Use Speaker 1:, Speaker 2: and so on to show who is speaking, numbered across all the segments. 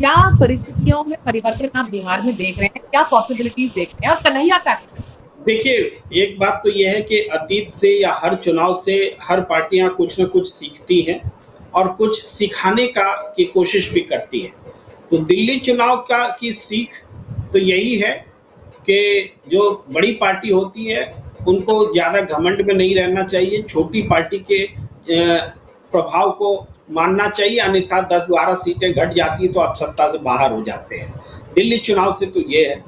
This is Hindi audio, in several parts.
Speaker 1: क्या परिस्थितियों में परिवर्तन आप बिहार में देख रहे हैं, क्या पॉसिबिलिटीज देख रहे हैं, और कन्हैया फैक्टर?
Speaker 2: देखिए, एक बात तो यह है कि अतीत से या हर चुनाव से हर पार्टियां कुछ न कुछ सीखती हैं और कुछ सिखाने का की कोशिश भी करती हैं। तो दिल्ली चुनाव का की सीख तो यही है कि जो बड़ी पार्टी होती है उनको ज़्यादा घमंड में नहीं रहना चाहिए, छोटी पार्टी के प्रभाव को मानना चाहिए, अन्यथा 10-12 सीटें घट जाती तो आप सत्ता से बाहर हो जाते हैं। दिल्ली चुनाव से तो ये है।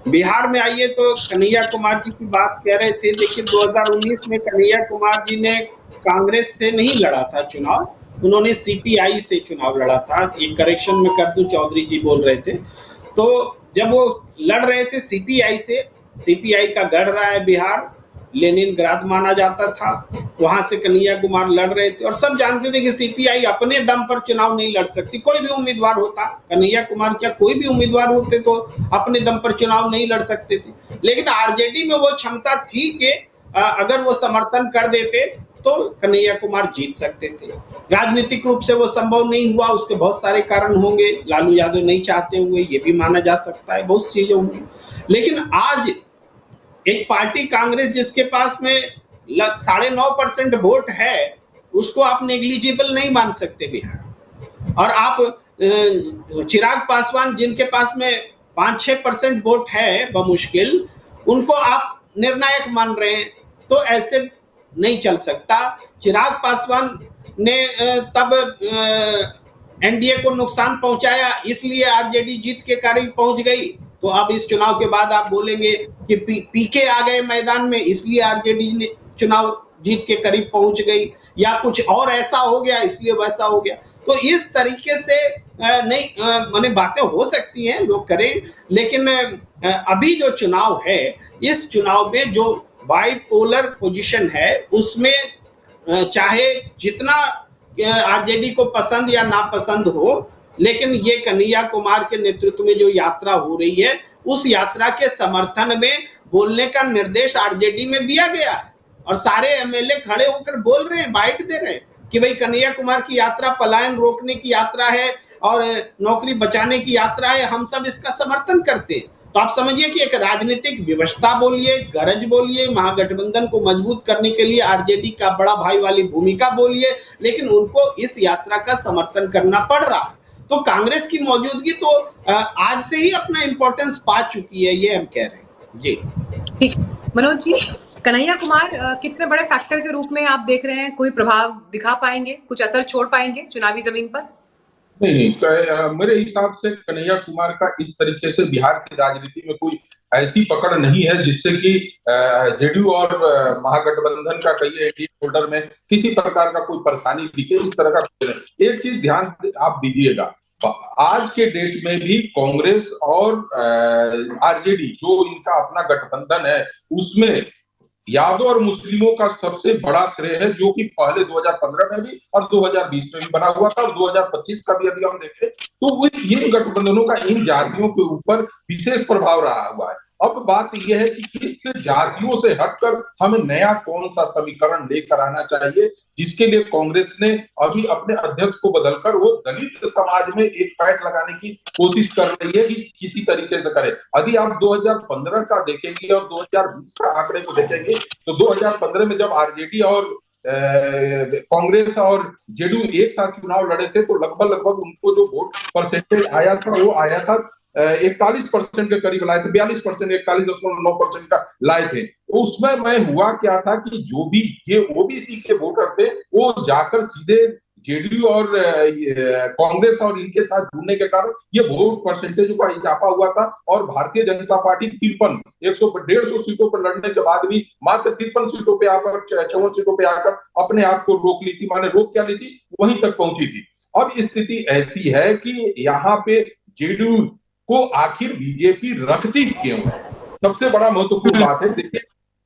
Speaker 2: बिहार में आइए तो कन्हैया कुमार जी की बात कह रहे थे। देखिए, 2019 में कन्हैया कुमार जी ने कांग्रेस से नहीं लड़ा था चुनाव, उन्होंने सीपीआई से चुनाव लड़ा था। ये करेक्शन में कर दूं, चौधरी जी बोल रहे थे। तो जब वो लड़ रहे थे सीपीआई से, सीपीआई का गढ़ रहा है बिहार, लेनिनग्राद माना जाता था, वहां से कन्हैया कुमार लड़ रहे थे और सब जानते थे कि सीपीआई अपने दम पर चुनाव नहीं लड़ सकती। कोई भी उम्मीदवार होता, कन्हैया कुमार क्या कोई भी उम्मीदवार होते तो अपने दम पर चुनाव नहीं लड़ सकते थे। लेकिन आरजेडी में वो क्षमता थी कि अगर वो समर्थन कर देते तो कन्हैया कुमार जीत सकते थे। राजनीतिक रूप से वो संभव नहीं हुआ, उसके बहुत सारे कारण होंगे, लालू यादव नहीं चाहते होंगे, ये भी माना जा सकता है, बहुत सी चीजें होंगी। लेकिन आज एक पार्टी कांग्रेस जिसके पास में 9.5% वोट है, उसको आप नेग्लिजिबल नहीं मान सकते बिहार। और आप चिराग पासवान जिनके पास में 5-6% वोट है बमुश्किल, उनको आप निर्णायक मान रहे हैं, तो ऐसे नहीं चल सकता। चिराग पासवान ने तब एनडीए को नुकसान पहुंचाया, इसलिए आरजेडी जीत के करीब पहुंच गई। तो अब इस चुनाव के बाद आप बोलेंगे कि पीके आ गए मैदान में, इसलिए आरजेडी ने चुनाव जीत के करीब पहुंच गई, या कुछ और ऐसा हो गया इसलिए वैसा हो गया। तो इस तरीके से नहीं, माने बातें हो सकती हैं, लोग करें, लेकिन अभी जो चुनाव है, इस चुनाव में जो बाइपोलर पोजीशन है, उसमें चाहे जितना आरजेडी को पसंद या नापसंद हो, लेकिन ये कन्हैया कुमार के नेतृत्व में जो यात्रा हो रही है, उस यात्रा के समर्थन में बोलने का निर्देश आरजेडी में दिया गया है और सारे एमएलए खड़े होकर बोल रहे हैं, बाइट दे रहे हैं कि भाई कन्हैया कुमार की यात्रा पलायन रोकने की यात्रा है और नौकरी बचाने की यात्रा है, हम सब इसका समर्थन करते हैं। तो आप समझिए कि एक राजनीतिक व्यवस्था बोलिए, गरज बोलिए, महागठबंधन को मजबूत करने के लिए आरजेडी का बड़ा भाई वाली भूमिका बोलिए, लेकिन उनको इस यात्रा का समर्थन करना पड़ रहा है। तो कांग्रेस की मौजूदगी तो आज से ही अपना इंपॉर्टेंस पा चुकी है, ये हम कह रहे हैं जी।
Speaker 1: ठीक, मनोज जी, कन्हैया कुमार कितने बड़े फैक्टर के रूप में आप देख रहे हैं? कोई प्रभाव दिखा पाएंगे, कुछ असर छोड़ पाएंगे चुनावी जमीन पर?
Speaker 3: नहीं, मेरे हिसाब से कन्हैया कुमार का इस तरीके से बिहार की राजनीति में कोई ऐसी पकड़ नहीं है जिससे कि जेडीयू और महागठबंधन का कई एनडीए होल्डर में किसी प्रकार का कोई परेशानी दिखे, इस तरह का एक चीज ध्यान आप दीजिएगा। आज के डेट में भी कांग्रेस और आरजेडी जो इनका अपना गठबंधन है, उसमें यादव और मुस्लिमों का सबसे बड़ा श्रेय है, जो कि पहले 2015 में भी और 2020 में भी बना हुआ था और 2025 का भी अभी हम देखें तो ये गठबंधनों का इन जातियों के ऊपर विशेष प्रभाव रहा हुआ है। अब बात यह है कि इस जातियों से हटकर हमें नया कौन सा समीकरण लेकर आना चाहिए, जिसके लिए कांग्रेस ने अभी अपने अध्यक्ष को बदलकर वो दलित समाज में एक पैठ लगाने की कोशिश कर रही है कि किसी तरीके से करे। यदि आप 2015 का देखेंगे और 2020 का आंकड़े को देखेंगे तो 2015 में जब आरजेडी और कांग्रेस और जेडीयू एक साथ चुनाव लड़े थे तो लगभग उनको जो वोट परसेंटेज आया था वो आया था 41% के करीब लाए थे, 42%, 41.9% का लाए थे। तो उसमें मैं हुआ क्या था कि जो भी ये ओबीसी के वोटर थे वो जाकर सीधे जेडीयू और कांग्रेस और इनके साथ जुड़ने के कारण ये वोट परसेंटेज का इजाफा हुआ था और भारतीय जनता पार्टी 150 सीटों पर लड़ने के बाद भी मात्र 53 सीटों पे आकर 54 सीटों पे आकर अपने आप को रोक ली थी, माने रोक क्या ली थी, वहीं तक पहुंची थी। अब स्थिति ऐसी है कि यहाँ पे जेडीयू को आखिर बीजेपी रखती क्यों है, सबसे बड़ा महत्वपूर्ण बात है। देखिए,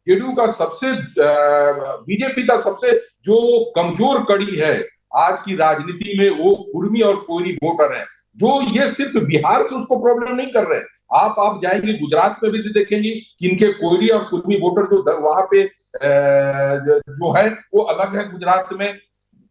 Speaker 3: जेडीयू का सबसे बीजेपी का सबसे जो कमजोर कड़ी है आज की राजनीति में वो कुर्मी और कोयरी वोटर हैं, जो ये सिर्फ बिहार से उसको प्रॉब्लम नहीं कर रहे। आप जाएंगे गुजरात में भी देखेंगे कि इनके कोयरी और कुर्मी वोटर जो वहां पे जो है वो अलग है गुजरात में।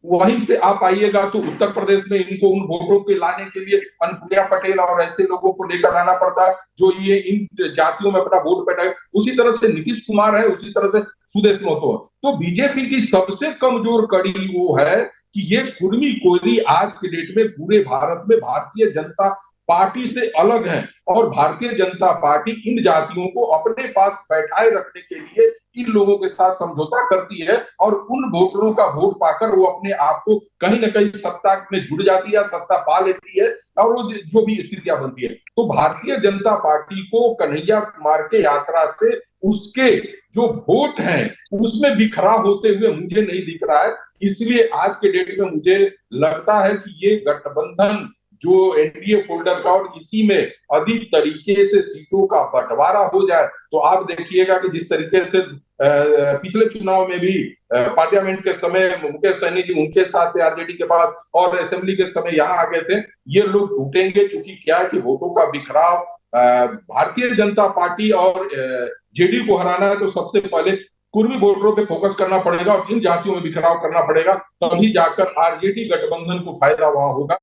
Speaker 3: वहीं से आप आइएगा तो उत्तर प्रदेश में इनको उन वोटों के लाने के लिए अनुप्रिया पटेल और ऐसे लोगों को लेकर आना पड़ता है जो ये इन जातियों में अपना वोट बैठाए। उसी तरह से नीतीश कुमार है, उसी तरह से सुदेश महतो है। तो बीजेपी की सबसे कमजोर कड़ी वो है कि ये कुर्मी कोयरी आज के डेट में पूरे भारत में भारतीय जनता पार्टी से अलग है, और भारतीय जनता पार्टी इन जातियों को अपने पास बैठाए रखने के लिए इन लोगों के साथ समझौता करती है, और उन वोटरों का वोट पाकर वो अपने आप को कहीं ना कहीं सत्ता में जुड़ जाती है, सत्ता पा लेती है, और वो जो भी स्थितियां बनती है। तो भारतीय जनता पार्टी को कन्हैया कुमार के यात्रा से उसके जो वोट हैं उसमें बिखराव होते हुए मुझे नहीं दिख रहा है। इसलिए आज के डेट में मुझे लगता है कि ये गठबंधन जो एनडीए फोल्डर का, और इसी में अधिक तरीके से सीटों का बंटवारा हो जाए तो आप देखिएगा कि जिस तरीके से पिछले चुनाव में भी पार्लियामेंट के समय मुकेश सहनी जी उनके साथ आरजेडी के पास, और असेंबली के समय यहाँ आ गए थे, ये लोग टूटेंगे। चूंकि क्या है कि वोटों का बिखराव भारतीय जनता पार्टी और जेडीयू को हराना है तो सबसे पहले कुर्मी वोटरों पे फोकस करना पड़ेगा और इन जातियों में बिखराव करना पड़ेगा, तभी जाकर आरजेडी गठबंधन को फायदा वहां होगा।